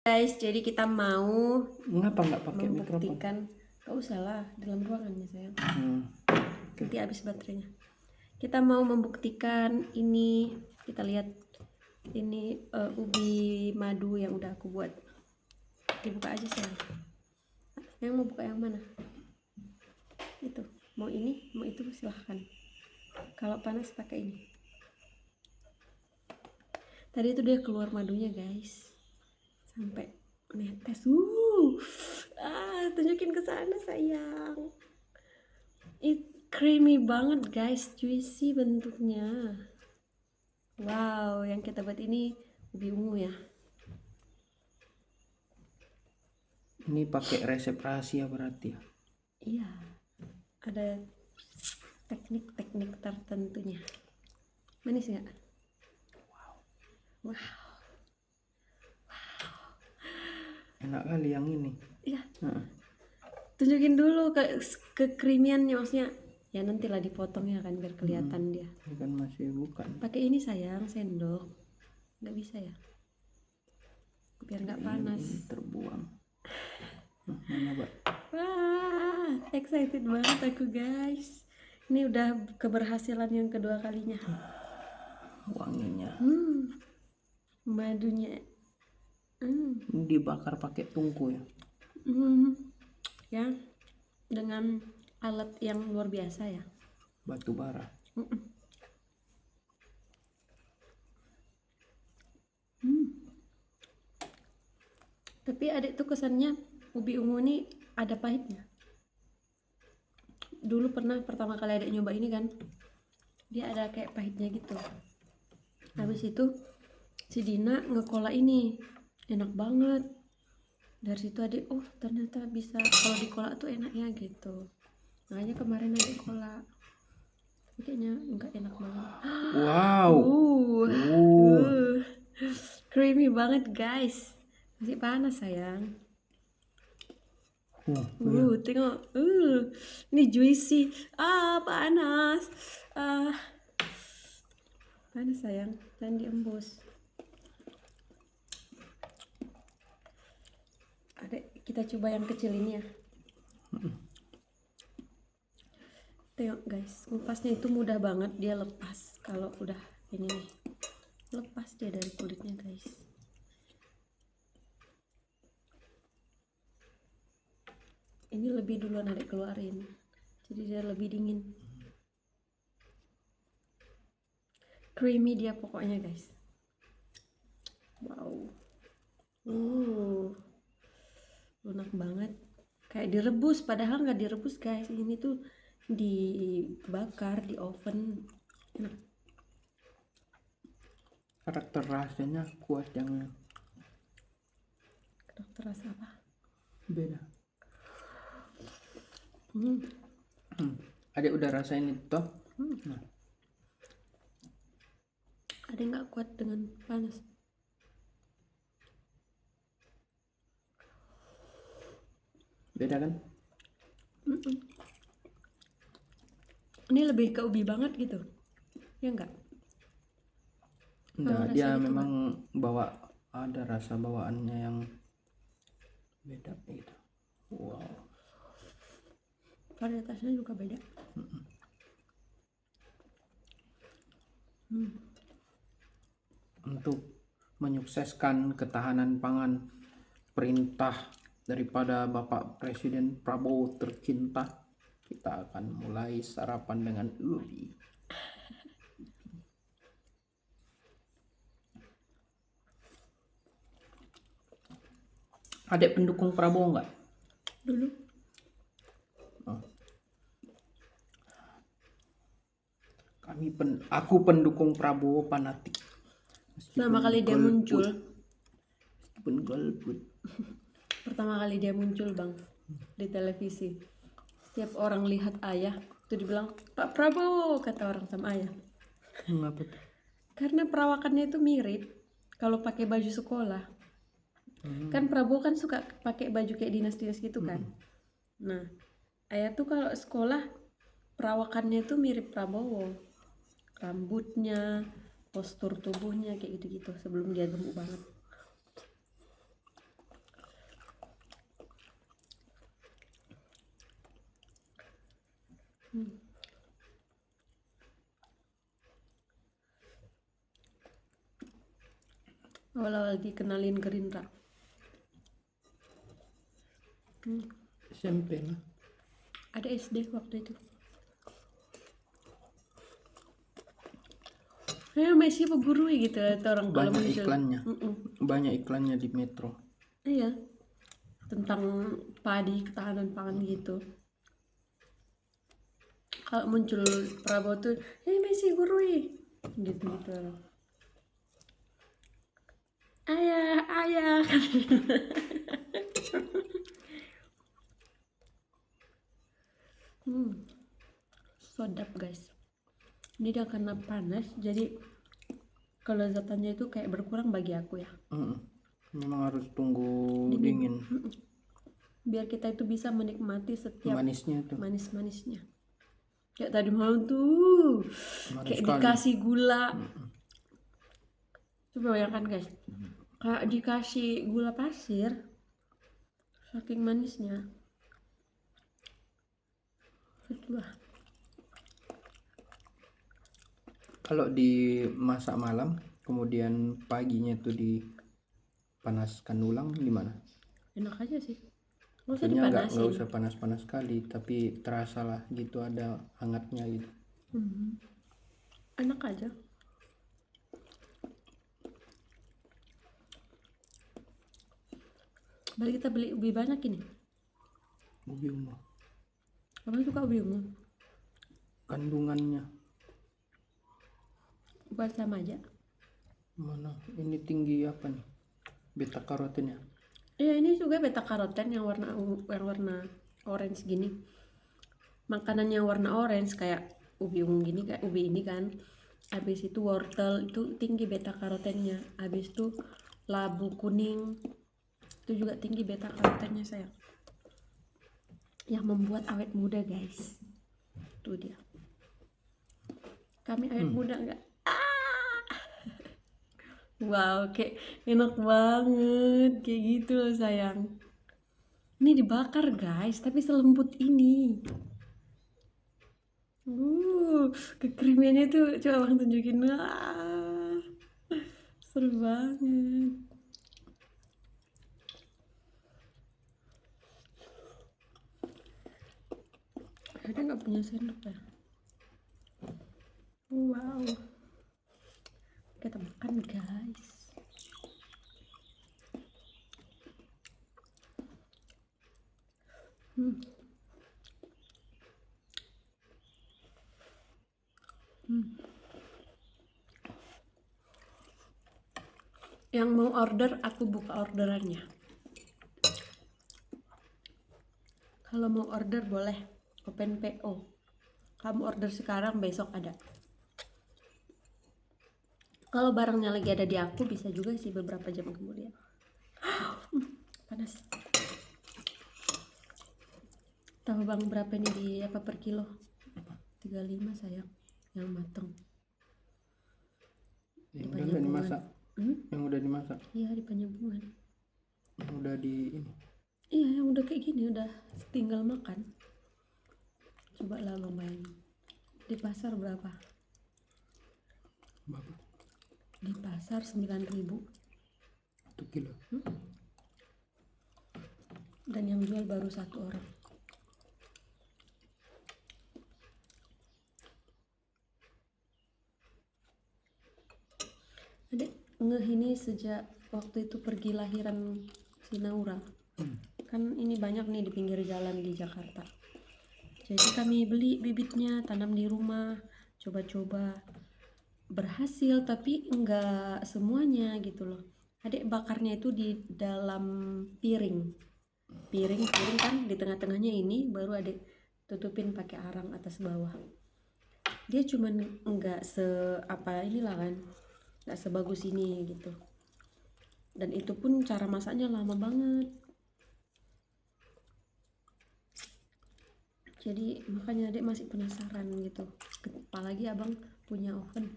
Guys, jadi kita mau Ngapa nggak pakai mikrofon? membuktikan. Gak usah lah, dalam ruangannya sayang. Nanti habis baterainya. Kita mau membuktikan ini. Kita lihat ini ubi madu yang udah aku buat. Dibuka aja sayang. Yang mau buka yang mana? Itu. Mau ini, mau itu silahkan. Kalau panas pakai ini. Tadi itu dia keluar madunya guys. Sampai netes. Tunjukin ke sana sayang. Creamy banget guys, juicy bentuknya. Wow, yang kita buat ini ubi ungu ya. Ini pakai resep rahasia berarti ya? Iya, ada teknik-teknik tertentunya. Manis nggak? Wow. Enak kali yang ini. Iya. Tunjukin dulu ke creamiannya, maksudnya. Ya nantilah dipotongnya kan biar kelihatan dia. Ini kan masih bukan. Pakai ini sayang, sendok. Nggak bisa ya? Biar nggak panas. Ini terbuang. Mana Mbak? Wah, excited banget aku guys. Ini udah keberhasilan yang kedua kalinya. Wanginya. Madunya. Ini dibakar pakai tungku ya? Ya, dengan alat yang luar biasa ya. Batu bara. Tapi adik tuh kesannya ubi ungu ini ada pahitnya. Dulu pernah pertama kali adik nyoba ini kan, dia ada kayak pahitnya gitu. Habis itu si Dina ngekola ini, enak banget. Dari situ adik, oh ternyata bisa kalau dikolak tuh enak ya gitu. Makanya kemarin adik kolak. Kayaknya enggak enak banget. Wow. Creamy banget guys. Masih panas sayang. Tengok. Ini juicy. Panas. Panas sayang. Dan diembus. Kita coba yang kecil ini ya. Tengok guys, ngupasnya itu mudah banget, dia lepas kalau udah ini nih. Lepas dia dari kulitnya guys. Ini lebih duluan adik keluarin, jadi dia lebih dingin. Creamy dia pokoknya guys. Wow. Lunak banget. Kayak direbus, padahal nggak direbus guys. Ini tuh dibakar di oven. Enak. Karakter rahasianya kuat yang Karakter rasa apa? beda. Adik udah rasain itu toh? Nah. Ada nggak kuat dengan panas? Beda kan? Ini lebih ke ubi banget gitu, ya enggak? Enggak, dia memang bawa ada rasa bawaannya yang beda gitu. Wow. Varietasnya juga beda. Untuk menyukseskan ketahanan pangan, perintah daripada Bapak Presiden Prabowo tercinta, kita akan mulai sarapan dengan ubi. Adik pendukung Prabowo nggak? Dulu. Aku pendukung Prabowo fanatik. Pertama kali dia muncul. Meskipun golput. Pertama kali dia muncul bang di televisi. Setiap orang lihat ayah itu dibilang Pak Prabowo, kata orang sama ayah. Mengapa tuh? Karena perawakannya itu mirip. Kalau pakai baju sekolah, kan Prabowo kan suka pakai baju kayak dinas-dinas gitu kan. Nah, ayah tuh kalau sekolah perawakannya tuh mirip Prabowo. Rambutnya, postur tubuhnya kayak gitu-gitu sebelum dia gemuk banget. Awal-awal dikenalin Gerindra. SMP lah. Ada SD waktu itu. Messi pegurui gitu ya, orang kalau Banyak muncul. iklannya. Banyak iklannya di Metro. Iya, tentang padi, ketahanan pangan gitu. Kalau muncul Prabowo tuh, Messi gurui, gitu. Ayah. Sedap guys. Ini dia karena panas, jadi kelezatannya itu kayak berkurang bagi aku ya. Memang harus tunggu dingin. Biar kita itu bisa menikmati setiap Manisnya tuh. manis-manisnya. Kayak tadi malam tuh, Manis kayak sekali. dikasih gula. Coba bayangkan guys, kayak dikasih gula pasir, saking manisnya. Itulah. Kalau dimasak malam, kemudian paginya tuh dipanaskan ulang, gimana? Enak aja sih. Nggak usah Maksudnya nggak dipanasin. usah panas-panas sekali, tapi terasa lah gitu ada hangatnya gitu. Enak aja. Balik kita beli ubi banyak ini. Ubi ungu. Abang suka ubi ungu? Kandungannya Bukan sama aja. mana? Ini tinggi apa nih? Beta karotennya. Iya, ini juga beta karoten yang warna orange gini. Makanan yang warna orange kayak ubi ungu gini, kayak ubi ini kan. Habis itu wortel itu tinggi beta karotennya. Habis itu labu kuning itu juga tinggi beta karotennya sayang. Yang membuat awet muda guys. Itu dia. Kami awet muda enggak? Wow, kayak enak banget kayak gitu loh sayang. Ini dibakar guys, tapi selembut ini. Kekriminnya tuh coba abang tunjukin. Seru banget. Ada nggak punya sendok ya? Wow. Kita makan guys. Yang mau order aku buka orderannya. Kalau mau order boleh open PO. Kamu order sekarang, besok ada. Kalau barangnya lagi ada di aku bisa juga sih beberapa jam kemudian. Panas. Tahu bang berapa ini di apa per kilo? 35 sayang, yang mateng. Yang udah dimasak. Yang udah dimasak. Iya, di Penyambungan. Yang udah di ini. Iya, yang udah kayak gini udah tinggal makan. Coba lah bang bayangin. Di pasar berapa? Berapa? Di pasar 9.000. 1 kilo. Dan yang jual baru 1 orang. Adek ngeh ini sejak waktu itu pergi lahiran si Naura. Kan ini banyak nih di pinggir jalan di Jakarta. Jadi kami beli bibitnya, tanam di rumah, coba-coba. Berhasil tapi enggak semuanya gitu loh. Adek bakarnya itu di dalam piring kan, di tengah-tengahnya ini baru adek tutupin pakai arang atas bawah. Dia cuman enggak inilah kan, enggak sebagus ini gitu. Dan itu pun cara masaknya lama banget. Jadi makanya adek masih penasaran gitu. Apalagi abang punya oven.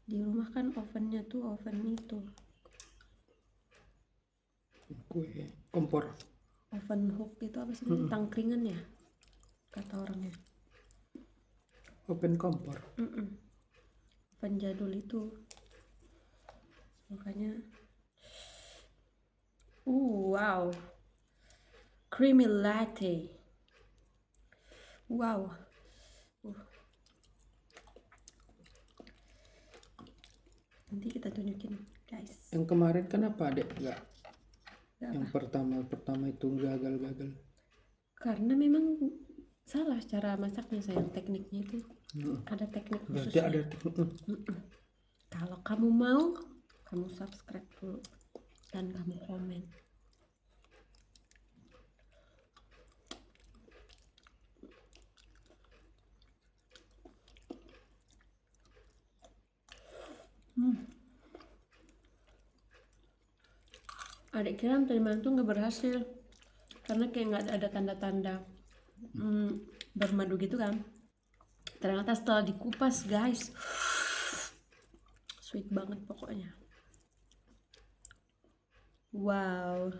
Di rumah kan ovennya tuh oven itu. Kue kompor. Oven hook itu apa sih? Tangkringan ya? kata orangnya. Open kompor. Oven jadul itu, makanya wow, creamy latte, wow. Nanti kita tunjukin guys. Yang kemarin kenapa adek nggak? Nggak Yang pertama itu gagal. Karena memang salah cara masaknya sayang, tekniknya itu ada teknik Berarti khususnya. ada teknik. Kalau kamu mau, kamu subscribe dulu dan kamu komen. Adik kira tadi malam tuh nggak berhasil karena kayak nggak ada tanda-tanda bermadu gitu kan. Ternyata setelah dikupas guys, sweet banget pokoknya. Wow,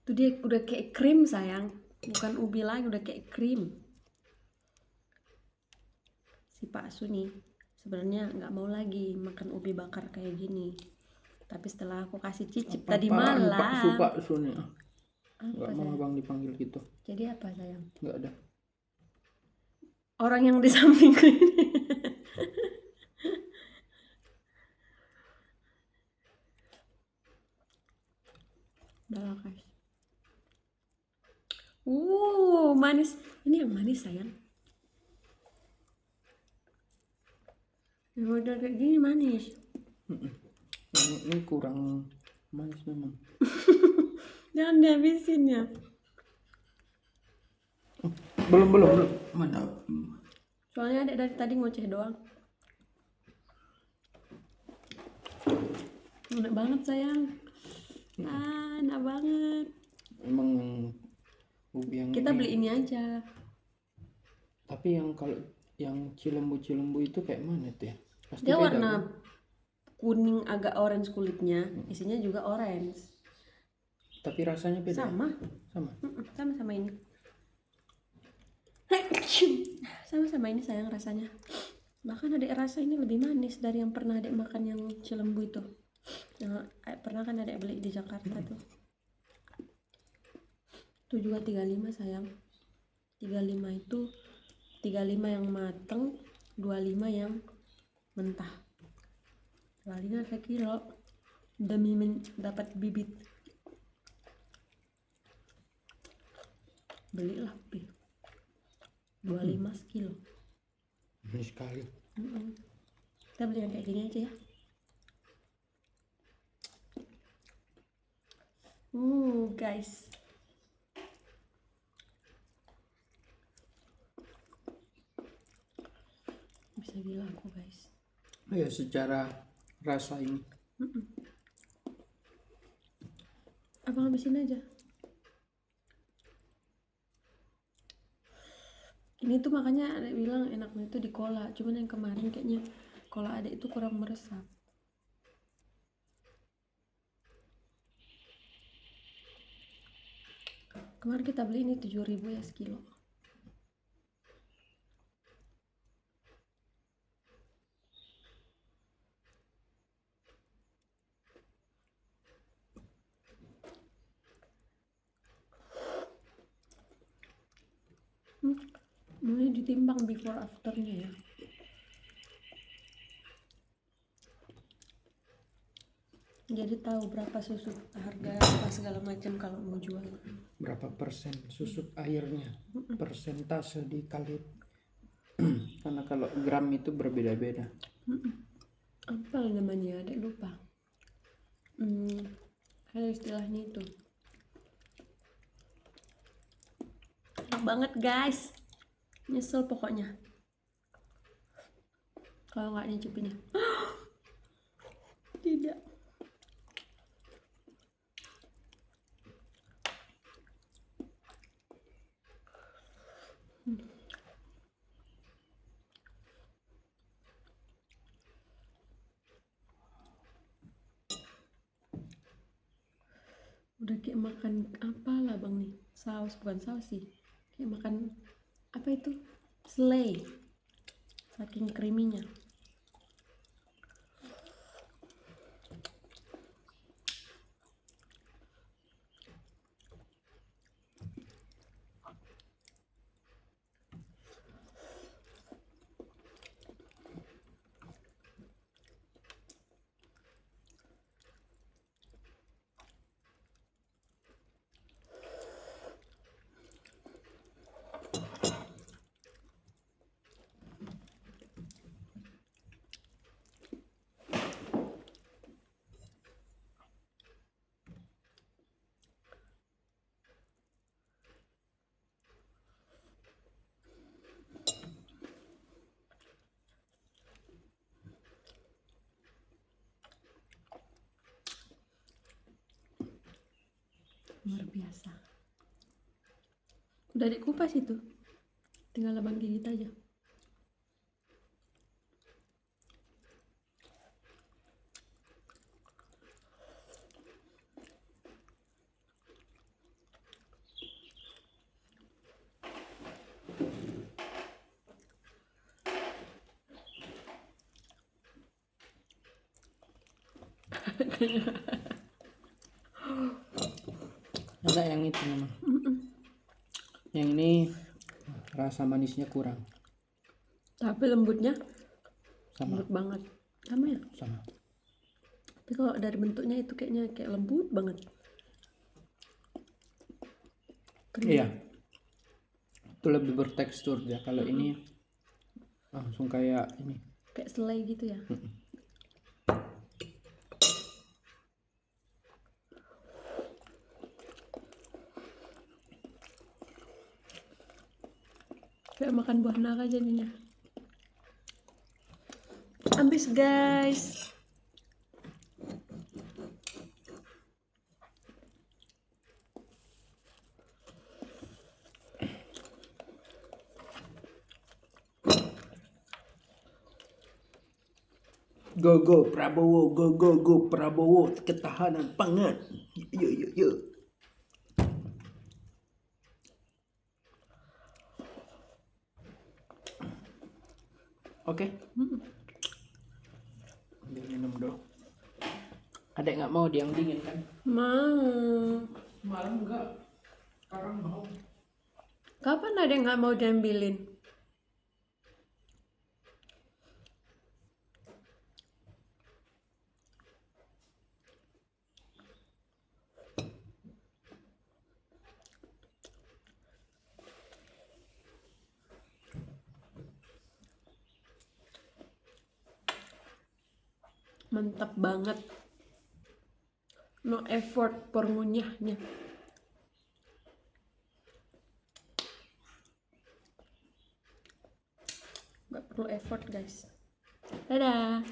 itu dia udah kayak krim sayang, bukan ubi lagi, udah kayak krim. Si Pak Su nih sebenarnya nggak mau lagi makan ubi bakar kayak gini, tapi setelah aku kasih cicip tadi malam. Pak Su nih. Nggak mau abang dipanggil gitu. Jadi apa sayang? Nggak ada. Orang yang di sampingku ini. Udah guys. Manis. Ini yang manis sayang. Yang udah kayak gini manis. Ini kurang manis memang. Jangan dihabisin ya. Belum. Mana? Soalnya adek dari tadi ngoceh doang. Enak banget sayang. Enak banget. Emang ubi yang Kita beli ini aja. Tapi yang kalau yang cilembu itu kayak mana tuh ya? Pasti Dia beda, warna kan? kuning agak orange kulitnya, isinya juga orange. Tapi rasanya beda. Sama ini. Sama ini sayang rasanya. Bahkan adek rasa ini lebih manis dari yang pernah adek makan yang cilembu itu. Yang pernah kan adek beli di Jakarta tuh. Itu juga 35 sayang. 35 itu 35 yang mateng, 25 yang mentah. 25 sekilo demi dapat bibit. Belilah ubi 25 sekilo. Ini sekali. Kita beli yang kayak gini aja ya. Guys. Bisa gila aku guys. Ya secara rasa ini. Abang habisin aja. Ini tuh makanya adek bilang enaknya itu di cola. Cuman yang kemarin kayaknya cola adek itu kurang meresap. Kemarin kita beli ini 7.000 ya sekilo. Ini ditimbang before afternya ya. Jadi tahu berapa susu, harga apa segala macam kalau mau jual. Berapa persen susut airnya? Persentase dikali. Karena kalau gram itu berbeda-beda. Apa namanya? Adek lupa. Ada istilahnya itu. Enak banget guys. Nyesel pokoknya kalau nggak nyicipinnya. Tidak. Udah kayak makan apa lah bang nih, saus, bukan saus sih, Kayak makan apa itu? Selai. Saking creaminya. Luar biasa. Udah dikupas itu. Tinggal abang gigit aja. Ada yang itu memang. Yang ini rasa manisnya kurang. Tapi lembutnya Sama. lembut banget. Sama ya? Sama. Tapi kalau dari bentuknya itu kayaknya kayak lembut banget. Iya. Itu lebih bertekstur ya. Kalau ini langsung kayak ini. Kayak selai gitu ya. Kayak makan buah naga jadinya. Habis guys. Go Prabowo, go Prabowo, ketahanan pangan. Yo. Oke. Ambil minum dulu. Adek nggak mau dia yang dingin kan? Mau. Malam enggak. Sekarang mau. Kapan ada yang nggak mau diambilin? Mantap banget. No effort for ngunyahnya. Gak perlu effort guys. Dadah.